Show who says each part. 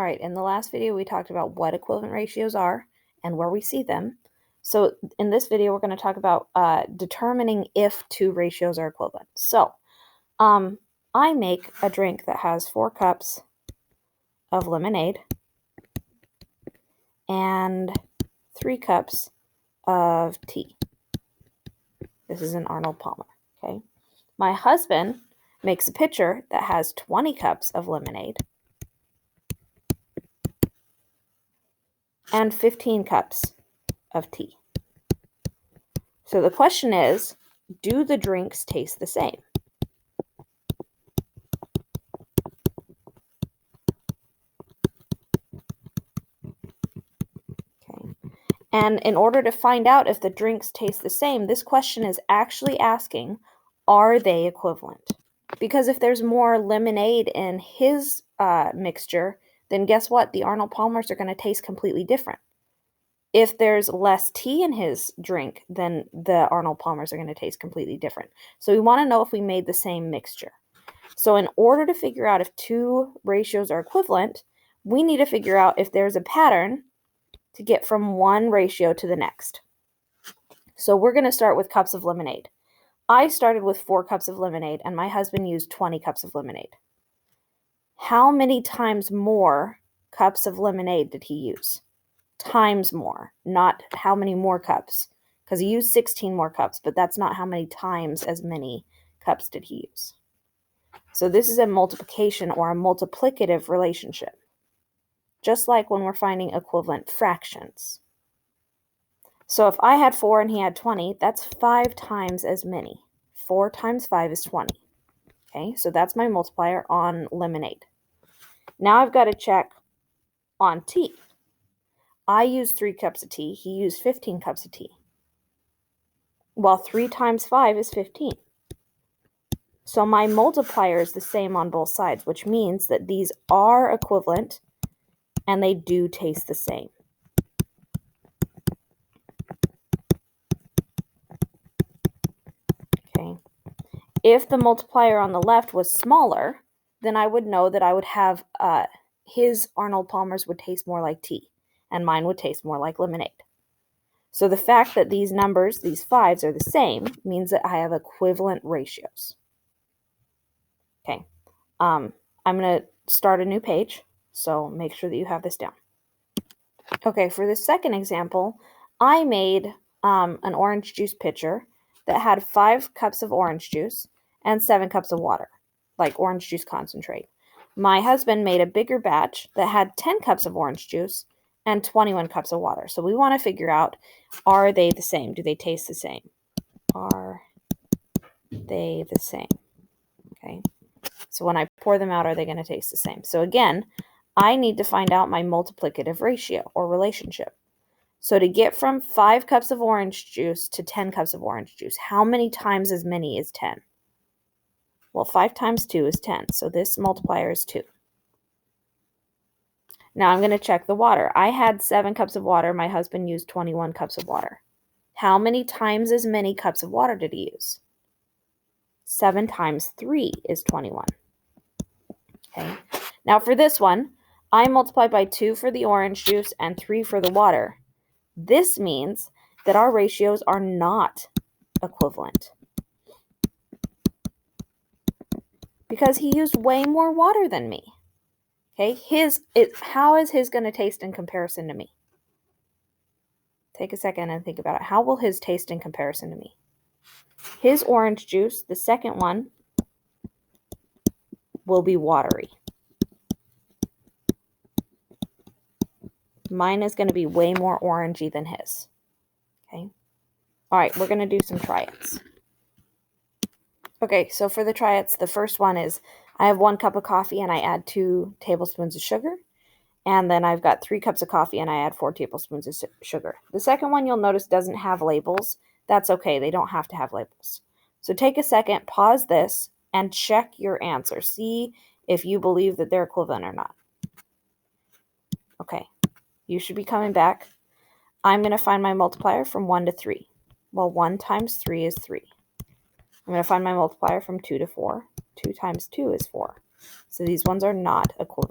Speaker 1: right, in the last video, we talked about what equivalent ratios are and where we see them. So in this video, we're going to talk about determining if two ratios are equivalent. So I make a drink that has 4 cups of lemonade and 3 cups of tea. This is an Arnold Palmer, okay? My husband makes a pitcher that has 20 cups of lemonade and 15 cups of tea. So the question is, do the drinks taste the same? Okay. And in order to find out if the drinks taste the same, this question is actually asking, are they equivalent? Because if there's more lemonade in his mixture, then guess what? The Arnold Palmers are going to taste completely different. If there's less tea in his drink, then the Arnold Palmers are going to taste completely different. So we want to know if we made the same mixture. So in order to figure out if two ratios are equivalent, we need to figure out if there's a pattern to get from one ratio to the next. So we're going to start with cups of lemonade. I started with 4 cups of lemonade, and my husband used 20 cups of lemonade. How many times more cups of lemonade did he use? Times more, not how many more cups, because he used 16 more cups, but that's not how many times as many cups did he use. So this is a multiplication or a multiplicative relationship, just like when we're finding equivalent fractions. So if I had 4 and he had 20, that's 5 times as many. 4 times 5 is 20. Okay, so that's my multiplier on lemonade. Now I've got to check on tea. I used 3 cups of tea. He used 15 cups of tea. Well, 3 times 5 is 15. So my multiplier is the same on both sides, which means that these are equivalent and they do taste the same. Okay. If the multiplier on the left was smaller, then I would know that I would have his Arnold Palmers would taste more like tea and mine would taste more like lemonade. So the fact that these numbers, these 5s, are the same means that I have equivalent ratios. Okay, I'm going to start a new page, so make sure that you have this down. Okay, for the second example, I made an orange juice pitcher that had 5 cups of orange juice and 7 cups of water, like orange juice concentrate. My husband made a bigger batch that had 10 cups of orange juice and 21 cups of water. So we want to figure out, are they the same? Do they taste the same? Are they the same? Okay. So when I pour them out, are they going to taste the same? So again, I need to find out my multiplicative ratio or relationship. So to get from 5 cups of orange juice to 10 cups of orange juice, how many times as many is 10? Well, 5 times 2 is 10, so this multiplier is 2. Now I'm going to check the water. I had 7 cups of water. My husband used 21 cups of water. How many times as many cups of water did he use? 7 times 3 is 21. Okay. Now for this one, I multiplied by 2 for the orange juice and 3 for the water. This means that our ratios are not equivalent because he used way more water than me. Okay, how is his going to taste in comparison to me? Take a second and think about it. How will his taste in comparison to me? His orange juice, the second one, will be watery. Mine is going to be way more orangey than his. Okay. All right, we're going to do some tryouts. Okay, so for the tryouts, the first one is I have 1 cup of coffee and I add 2 tablespoons of sugar. And then I've got 3 cups of coffee and I add 4 tablespoons of sugar. The second one you'll notice doesn't have labels. That's okay. They don't have to have labels. So take a second, pause this, and check your answer. See if you believe that they're equivalent or not. Okay, you should be coming back. I'm going to find my multiplier from 1 to 3. Well, 1 times 3 is 3. I'm going to find my multiplier from 2 to 4. 2 times 2 is 4. So these ones are not equivalent.